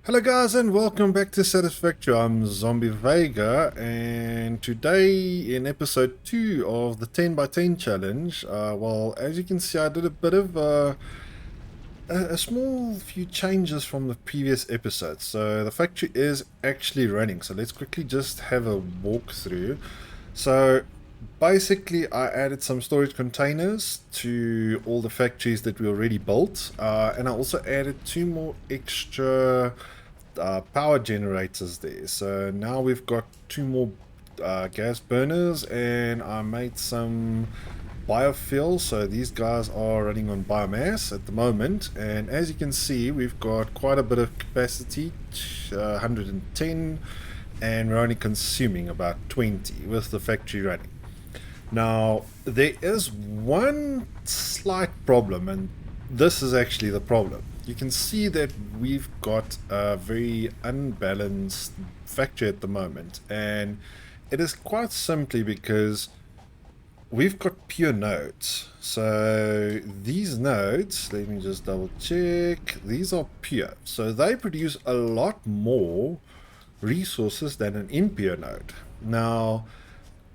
Hello guys and welcome back to Satisfactory. I'm Zombie Vega, and today in episode 2 of the 10 by 10 challenge, well, as you can see, I did a bit of a small few changes from the previous episode. So the factory is actually running, so let's quickly just have a walkthrough. So basically I added some storage containers to all the factories that we already built, and I also added two more extra power generators there. So now we've got two more gas burners, and I made some biofuel. So these guys are running on biomass at the moment, and as you can see, we've got quite a bit of capacity, 110, and we're only consuming about 20 with the factory running. Now, there is one slight problem, and this is actually the problem. You can see that we've got a very unbalanced factory at the moment, and it is quite simply because we've got pure nodes. So these nodes, let me just double check, these are pure. So they produce a lot more resources than an impure node. Now,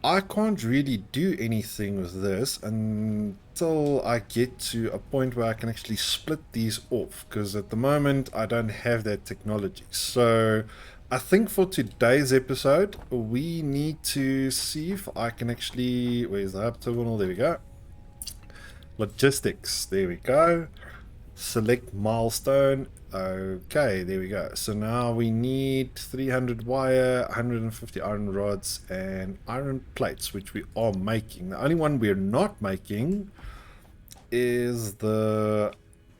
I can't really do anything with this until I get to a point where I can actually split these off, because at the moment I don't have that technology. So I think for today's episode we need to see if I can actually, where's the hub terminal, there we go, logistics, there we go, select milestone. Okay, there we go. So now we need 300 wire, 150 iron rods, and iron plates, which we are making. The only one we're not making is the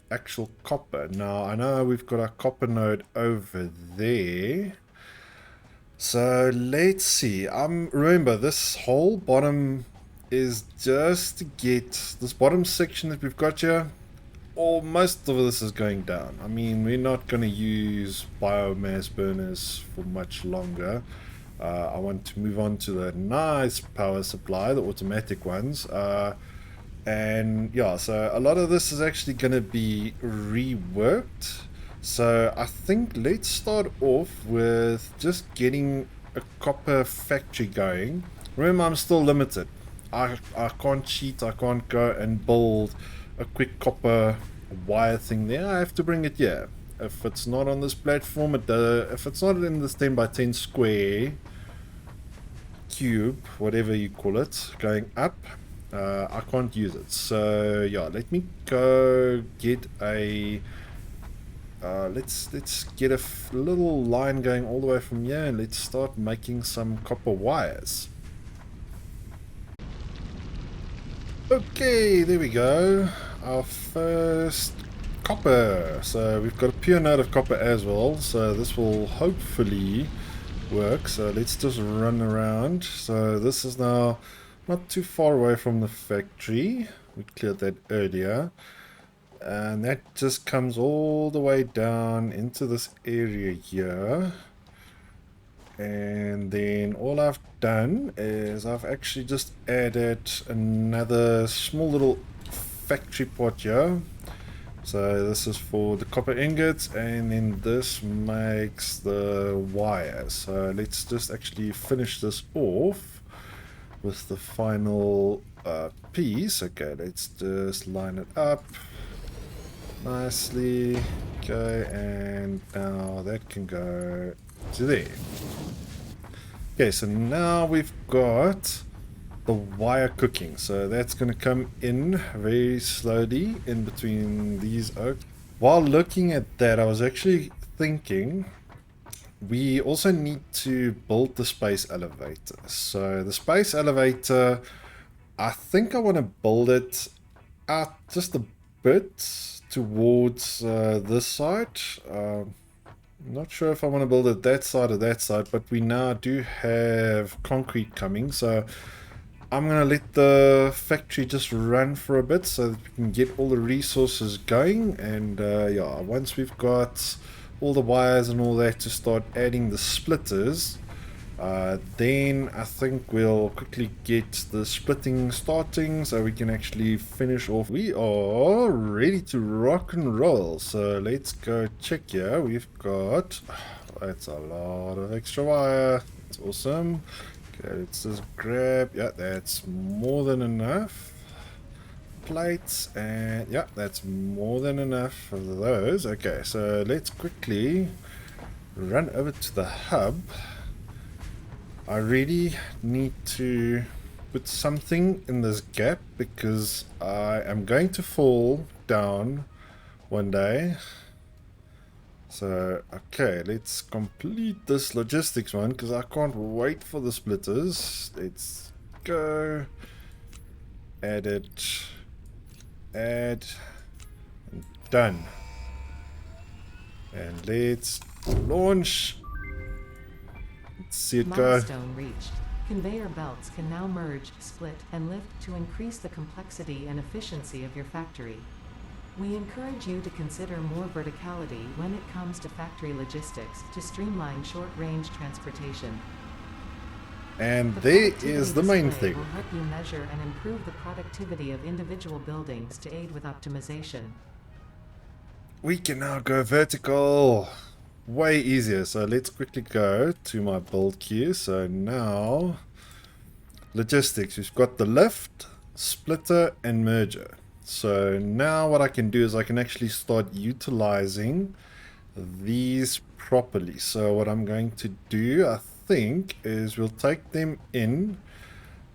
actual copper. Now I know we've got our copper node over there, so let's see. Remember, this whole bottom is just to get this bottom section that we've got here. Or most of this is going down. I mean, we're not going to use biomass burners for much longer. I want to move on to the nice power supply, the automatic ones. And yeah, so a lot of this is actually going to be reworked. So I think let's start off with just getting a copper factory going. Remember, I'm still limited. I can't cheat. I can't go and build a quick copper wire thing there. I have to bring it here. If it's not on this platform, if it's not in this 10 by 10 square cube, whatever you call it, going up, I can't use it. So yeah, let me go get a let's get a little line going all the way from here, and let's start making some copper wires. Okay, there we go. Our first copper. So we've got a pure node of copper as well. So this will hopefully work. So let's just run around. So this is now not too far away from the factory. We cleared that earlier. And that just comes all the way down into this area here. And then all I've done is I've actually just added another small little factory pot here. So this is for the copper ingots, and then this makes the wire. So let's just actually finish this off with the final piece. Okay, let's just line it up nicely. Okay, and now that can go to there. Okay, so now we've got the wire cooking. So that's going to come in very slowly in between these oaks. While looking at that, I was actually thinking we also need to build the space elevator. So the space elevator, I think I want to build it out just a bit towards this side. Not sure if I want to build it that side or that side, but we now do have concrete coming, so I'm going to let the factory just run for a bit so that we can get all the resources going. And yeah, once we've got all the wires and all that to start adding the splitters, Then I think we'll quickly get the splitting starting so we can actually finish off. We are ready to rock and roll. So let's go check here. We've got, that's a lot of extra wire. That's awesome. Okay, let's just grab, yeah, that's more than enough. Plates, and yeah, that's more than enough of those. Okay, so let's quickly run over to the hub. I really need to put something in this gap because I am going to fall down one day. So, okay, let's complete this logistics one because I can't wait for the splitters. Let's go. Add it. Add. And done. And let's launch. Let's see it go. Milestone reached. Conveyor belts can now merge, split, and lift to increase the complexity and efficiency of your factory. We encourage you to consider more verticality when it comes to factory logistics to streamline short-range transportation. And The there productivity is the main display thing. will help you measure and improve the productivity of individual buildings to aid with optimization. We can now go vertical. Way easier. So let's quickly go to my build queue. So now, logistics. We've got the lift, splitter, and merger. So now what I can do is I can actually start utilizing these properly. So what I'm going to do, I think, is we'll take them in.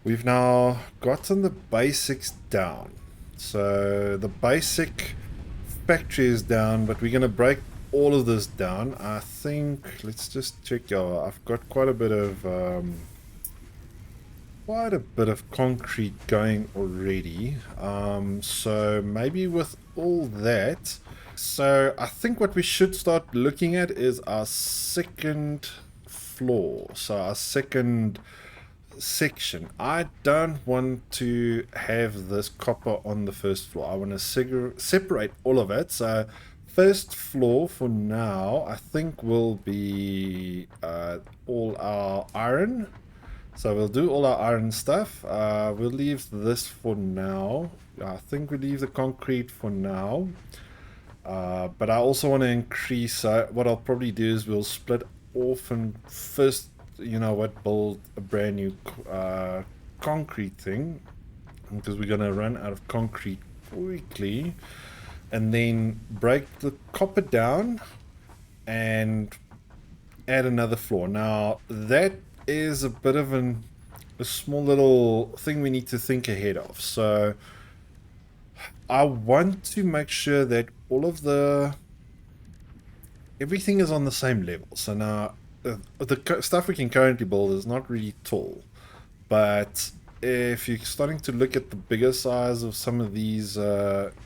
We've now gotten the basics down. So the basic factory is down, but we're going to break all of this down. I think, let's just check. I've got quite a bit of concrete going already. So maybe with all that, so I think what we should start looking at is our second floor. So our second section. I don't want to have this copper on the first floor. I want to separate all of it. So first floor for now, I think will be all our iron. So we'll do all our iron stuff. We'll leave this for now. I think we leave the concrete for now. But I also want to increase, what I'll probably do is we'll split off and first, you know what, build a brand new concrete thing. Because we're going to run out of concrete quickly. And then break the copper down and add another floor. Now, that is a bit of a small little thing we need to think ahead of. So I want to make sure that all of everything is on the same level. So now the stuff we can currently build is not really tall, but if you're starting to look at the bigger size of some of these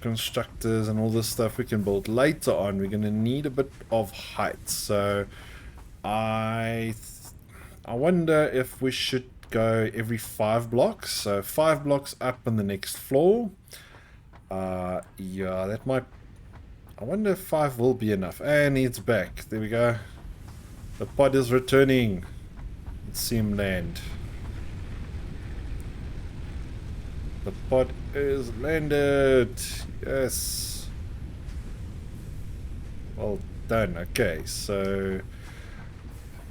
constructors and all this stuff we can build later on, we're going to need a bit of height. So I wonder if we should go every 5 blocks. So 5 blocks up on the next floor. Yeah, that might... I wonder if 5 will be enough. And it's back. There we go. The pod is returning. Let's see him land. The pod is landed. Yes. Well done. Okay, so...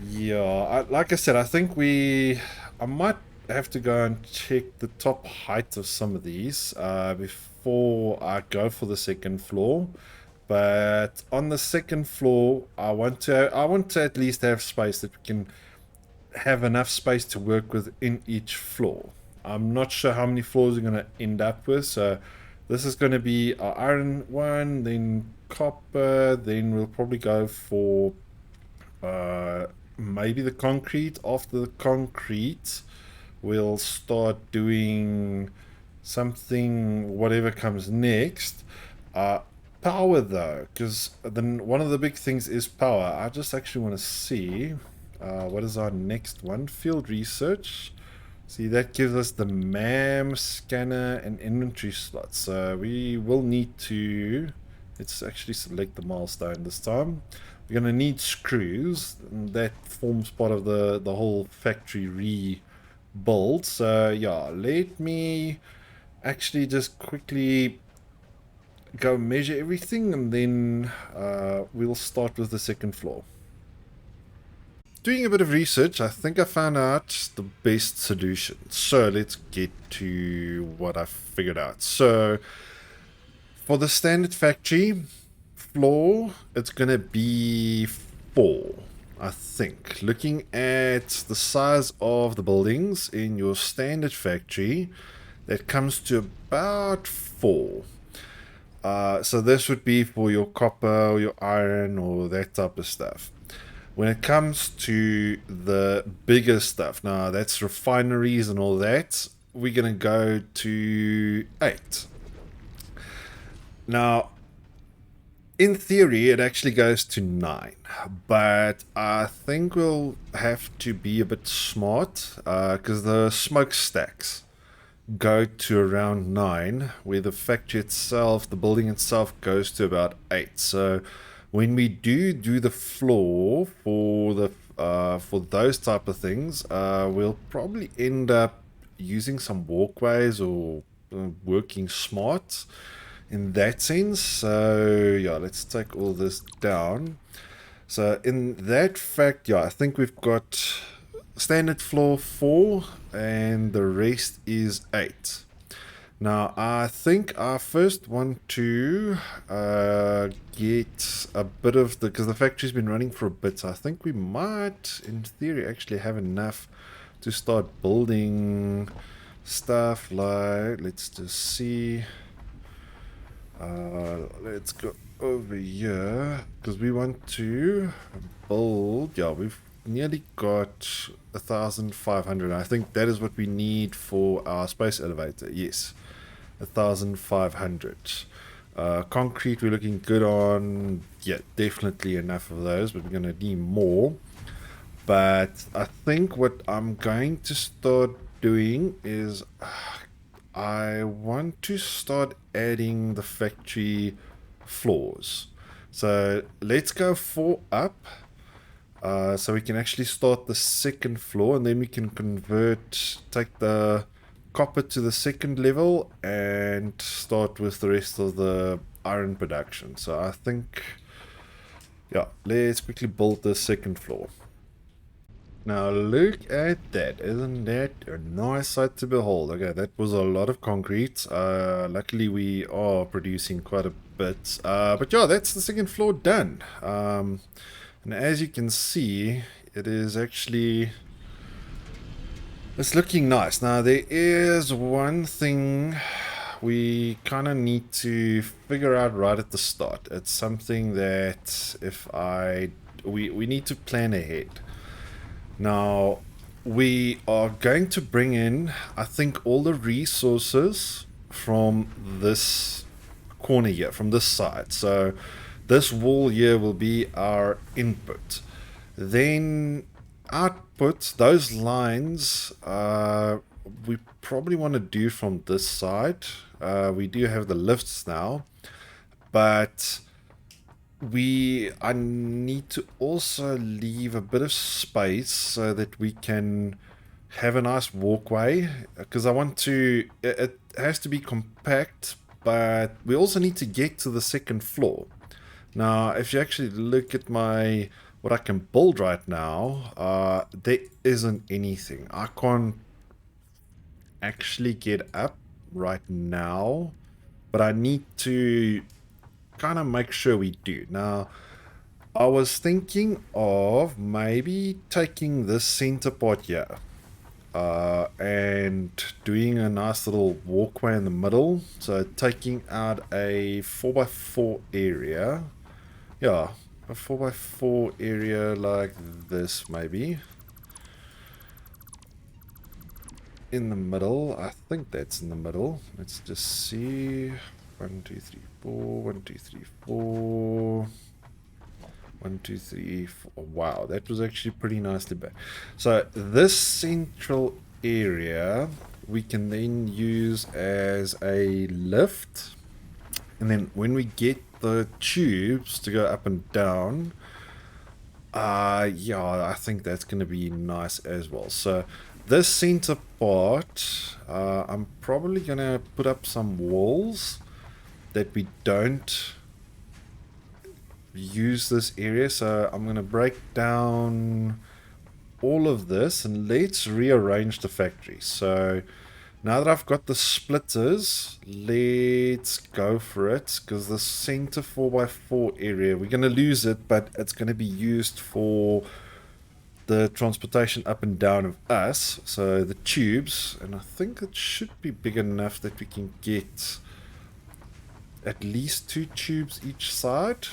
Yeah, like I said, I think I might have to go and check the top height of some of these before I go for the second floor. But on the second floor, I want to at least have space that we can have enough space to work with in each floor. I'm not sure how many floors we're going to end up with, so this is going to be our iron one, then copper, then we'll probably go for maybe the concrete. After the concrete, we'll start doing something, whatever comes next. Power though, because then one of the big things is power. I just actually want to see what is our next one. Field research. See, that gives us the MAM scanner and inventory slots. So we will need to, let's actually select the milestone this time. We're going to need screws, and that forms part of the whole factory rebuild. So yeah, let me actually just quickly go measure everything, and then we'll start with the second floor. Doing a bit of research, I think I found out the best solution. So let's get to what I figured out. So for the standard factory floor, it's gonna be 4, I think. Looking at the size of the buildings in your standard factory, that comes to about 4. So this would be for your copper or your iron or that type of stuff. When it comes to the bigger stuff, now that's refineries and all that, we're going to go to 8. Now, in theory, it actually goes to 9, but I think we'll have to be a bit smart because the smokestacks go to around 9, where the factory itself, the building itself, goes to about 8. So when we do the floor for the for those type of things, we'll probably end up using some walkways or working smart in that sense. So yeah, let's take all this down. So in that fact, yeah, I think we've got standard floor 4 and the rest is 8. Now I think I first want to get a bit of the, because the factory's been running for a bit, so I think we might in theory actually have enough to start building stuff. Like, let's just see, let's go over here because we want to build, yeah, we've nearly got 1,500. I think that is what we need for our space elevator. Yes, 1,500. Concrete we're looking good on. Yeah, definitely enough of those, but we're going to need more. But I think what I'm going to start doing is I want to start adding the factory floors. So let's go 4 up. So we can actually start the second floor, and then we can take the copper to the second level and start with the rest of the iron production. So I think, yeah, let's quickly build the second floor. Now look at that, isn't that a nice sight to behold? Okay, that was a lot of concrete. Luckily we are producing quite a bit. But yeah, that's the second floor done. And as you can see, it is actually, it's looking nice. Now there is one thing we kind of need to figure out right at the start. It's something that we need to plan ahead. Now, we are going to bring in, I think, all the resources from this corner here, from this side. So this wall here will be our input. Then output, those lines, we probably want to do from this side. We do have the lifts now, but I need to also leave a bit of space so that we can have a nice walkway, because I want to, it has to be compact, but we also need to get to the second floor. Now if you actually look at what I can build right now, there isn't anything. I can't actually get up right now, but I need to kind of make sure we do. Now, I was thinking of maybe taking this center part here and doing a nice little walkway in the middle. So taking out a 4x4 area. Yeah, a 4x4 area like this maybe. In the middle. I think that's in the middle. Let's just see. 1, 2, 3, 4. 1, 2, 3, 4. 1, 2, 3, 4. Wow, that was actually pretty nicely back. So this central area we can then use as a lift, and then when we get the tubes to go up and down, Yeah, I think that's going to be nice as well. So this center part, I'm probably going to put up some walls that we don't use this area. So I'm going to break down all of this and let's rearrange the factory. So now that I've got the splitters, let's go for it, because the center 4x4 area, we're going to lose it, but it's going to be used for the transportation up and down of us, so the tubes, and I think it should be big enough that we can get at least 2 tubes each side.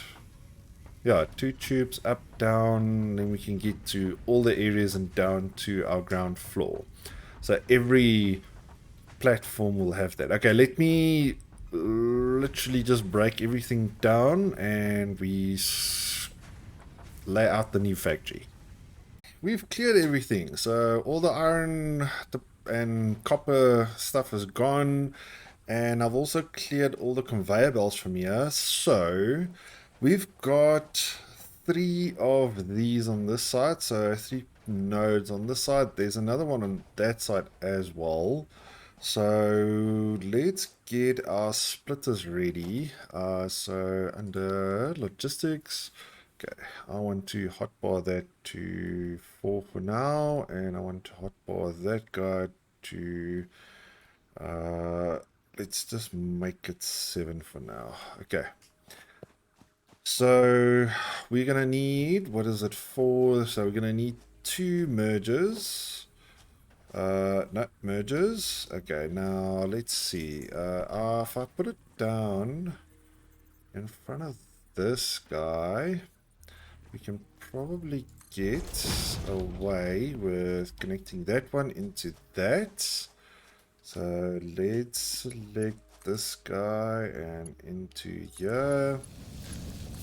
Yeah, 2 tubes up, down, then we can get to all the areas and down to our ground floor. So every platform will have that. Okay, let me literally just break everything down and we lay out the new factory. We've cleared everything, so all the iron and copper stuff is gone, and I've also cleared all the conveyor belts from here. So we've got 3 of these on this side, so 3 nodes on this side. There's another one on that side as well. So let's get our splitters ready. So under logistics, okay, I want to hotbar that to 4 for now, and I want to hotbar that guy to, let's just make it 7 for now. Okay. So we're gonna need, what is it for? So we're gonna need 2 mergers. No, mergers. Okay, now let's see. If I put it down in front of this guy, we can probably get away with connecting that one into that. So let's select this guy and into here.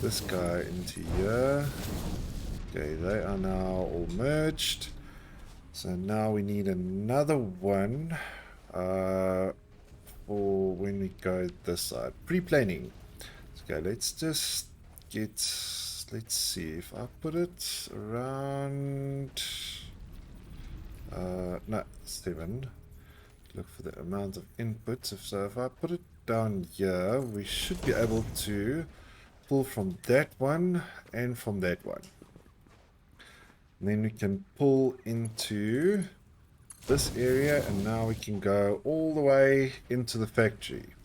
This guy into here. Okay, they are now all merged. So now we need another one for when we go this side. Pre-planning. Okay, let's just get, let's see, if I put it around, no, 7. Look for the amount of inputs. So if I put it down here, we should be able to pull from that one and from that one. And then we can pull into this area, and now we can go all the way into the factory.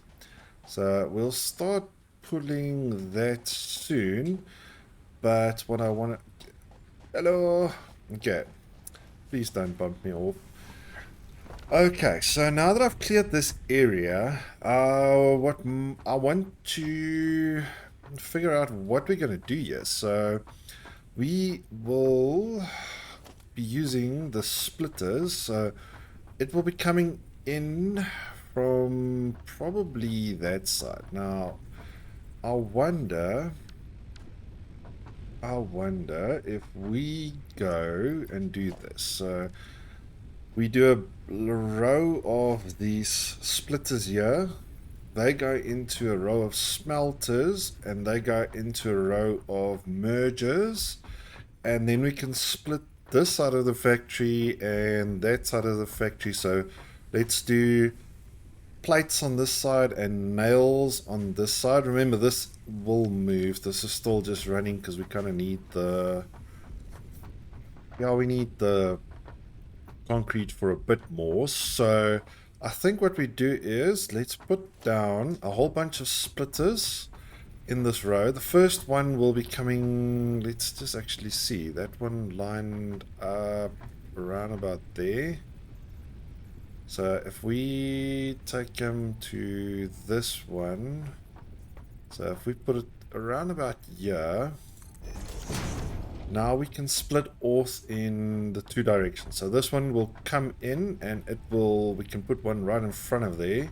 So we'll start pulling that soon, but what I want to... Hello! Okay, please don't bump me off. Okay, so now that I've cleared this area, what I want to figure out what we're going to do here. So we will be using the splitters, so it will be coming in from probably that side. Now I wonder if we go and do this. So we do a row of these splitters here. They go into a row of smelters, and they go into a row of mergers, and then we can split this side of the factory and that side of the factory. So let's do plates on this side and nails on this side. Remember, this will move. This is still just running because we kind of need the, yeah, we need the concrete for a bit more. So I think what we do is let's put down a whole bunch of splitters in this row. The first one will be coming, let's just actually see, that one lined up around about there. So if we take him to this one, so if we put it around about here, now we can split off in the 2 directions. So this one will come in, and it will, we can put one right in front of there.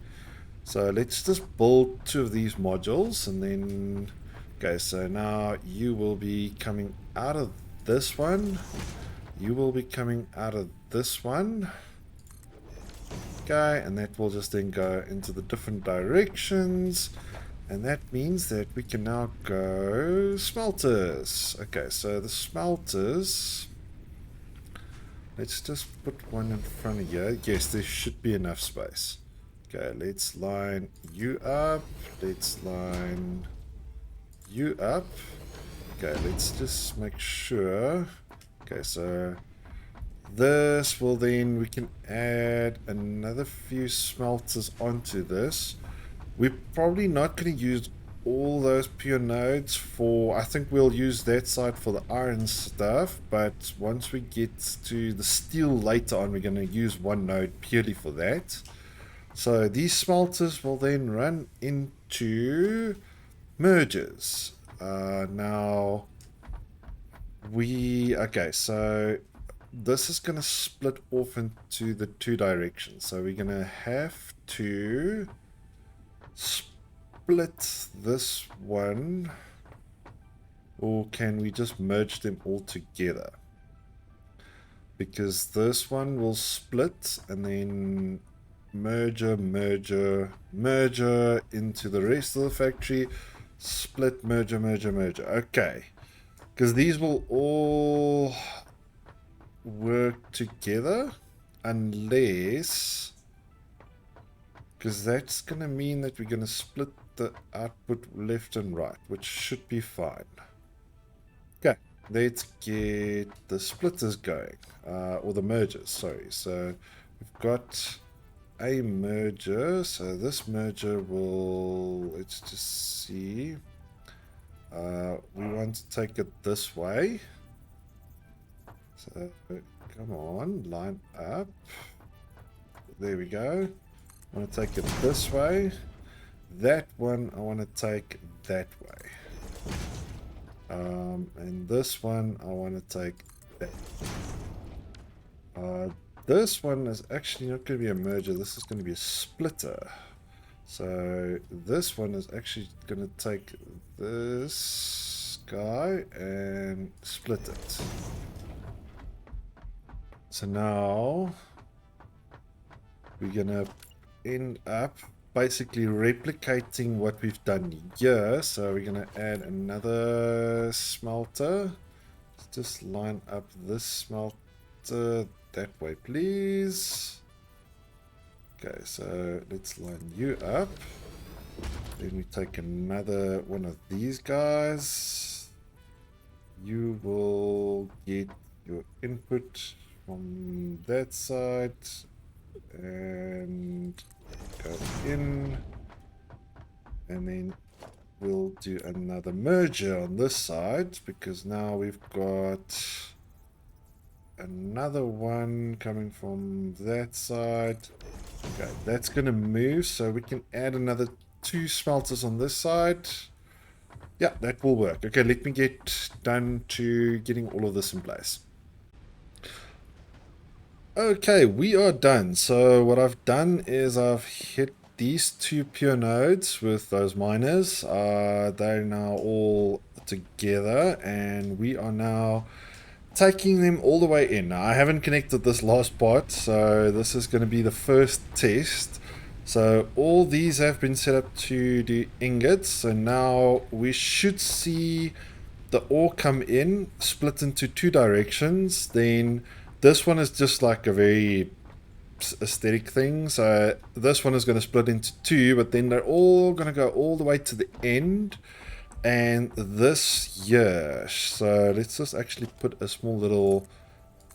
So let's just build 2 of these modules, and then, okay, so now you will be coming out of this one. You will be coming out of this one. Okay, and that will just then go into the different directions. And that means that we can now go smelters. Okay, so the smelters, let's just put one in front of you. Yes, there should be enough space. Okay, let's line you up. Let's line you up. Okay, let's just make sure. Okay, so this will then, we can add another few smelters onto this. We're probably not going to use all those pure nodes for, I think we'll use that side for the iron stuff, but once we get to the steel later on, we're going to use one node purely for that. So these smelters will then run into mergers. Now, okay, so this is going to split off into the two directions. So we're going to have to split this one, or can we just merge them all together? Because this one will split and then merger into the rest of the factory, split, merger. Okay, because these will all work together, unless, because that's going to mean that we're going to split the output left and right, which should be fine. Okay, let's get the splitters going, or the mergers, sorry. So we've got a merger, so this merger will, let's just see, we want to take it this way. So come on, line up, there we go. I want to take it this way. That one I want to take that way. And this one I want to take that. This one is actually not going to be a merger. This is going to be a splitter. So this one is actually going to take this guy and split it. So now we're going to end up basically replicating what we've done here. So we're going to add another smelter. Let's just line up this smelter that way, please. Okay, so let's line you up. Then we take another one of these guys. You will get your input from that side and go in, and then we'll do another merger on this side, because now we've got another one coming from that side. Okay, that's going to move, so we can add another 2 smelters on this side. Yeah, that will work. Okay, let me get done to getting all of this in place. Okay, we are done. So what I've done is I've hit these 2 pure nodes with those miners. They're now all together, and we are now taking them all the way in. Now, I haven't connected this last part, so this is going to be the first test. So all these have been set up to do ingots. So now we should see the ore come in, split into 2 directions. Then this one is just like a very aesthetic thing. So this one is going to split into 2, but then they're all going to go all the way to the end. And this here, so let's just actually put a small little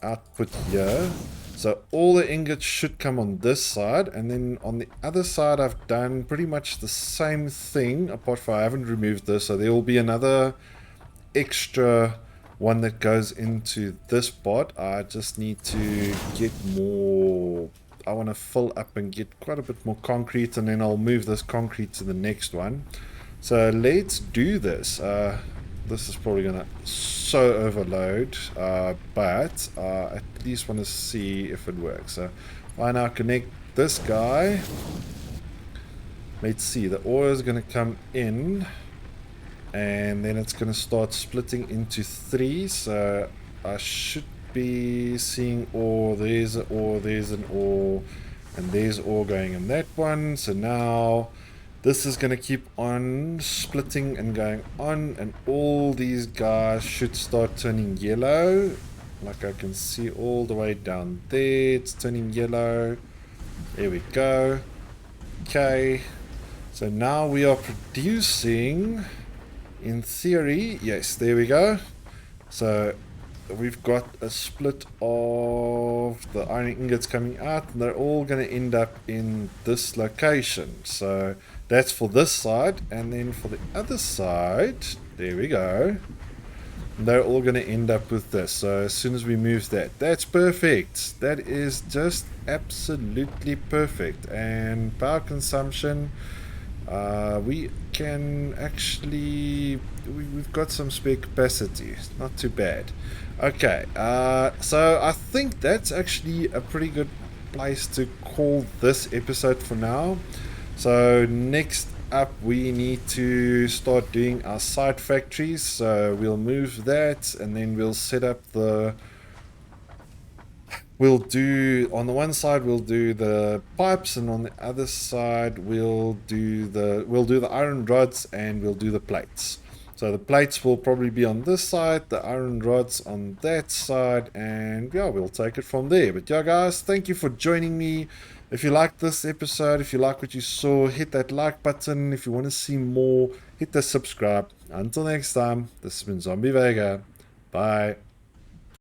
output here. So all the ingots should come on this side, and then on the other side I've done pretty much the same thing, apart from I haven't removed this, so there will be another extra one that goes into this pot. I just need to get more, I want to fill up and get quite a bit more concrete, and then I'll move this concrete to the next one. So let's do this. This is probably gonna so overload, but at least want to see if it works. So I now connect this guy. Let's see, the ore is gonna come in, and then it's gonna start splitting into 3. So I should be seeing ore. There's an ore, there's an ore, and there's ore going in that one. So now this is going to keep on splitting and going on, and all these guys should start turning yellow. Like I can see all the way down there, it's turning yellow. There we go. Okay, so now we are producing, in theory, yes, there we go. So we've got a split of the iron ingots coming out, and they're all going to end up in this location. So that's for this side, and then for the other side, there we go, they're all going to end up with this. So as soon as we move that, that's perfect. That is just absolutely perfect. And power consumption, we can actually, we've got some spare capacity, not too bad. Okay, so I think that's actually a pretty good place to call this episode for now. So next up we need to start doing our side factories, so we'll move that, and then we'll set up the, we'll do, on the one side we'll do the pipes, and on the other side we'll do the iron rods, and we'll do the plates. So the plates will probably be on this side, the iron rods on that side, and yeah, we'll take it from there. But yeah, guys, thank you for joining me. If you liked this episode, if you like what you saw, hit that like button. If you want to see more, hit the subscribe. Until next time, this has been Zombie Vega. Bye.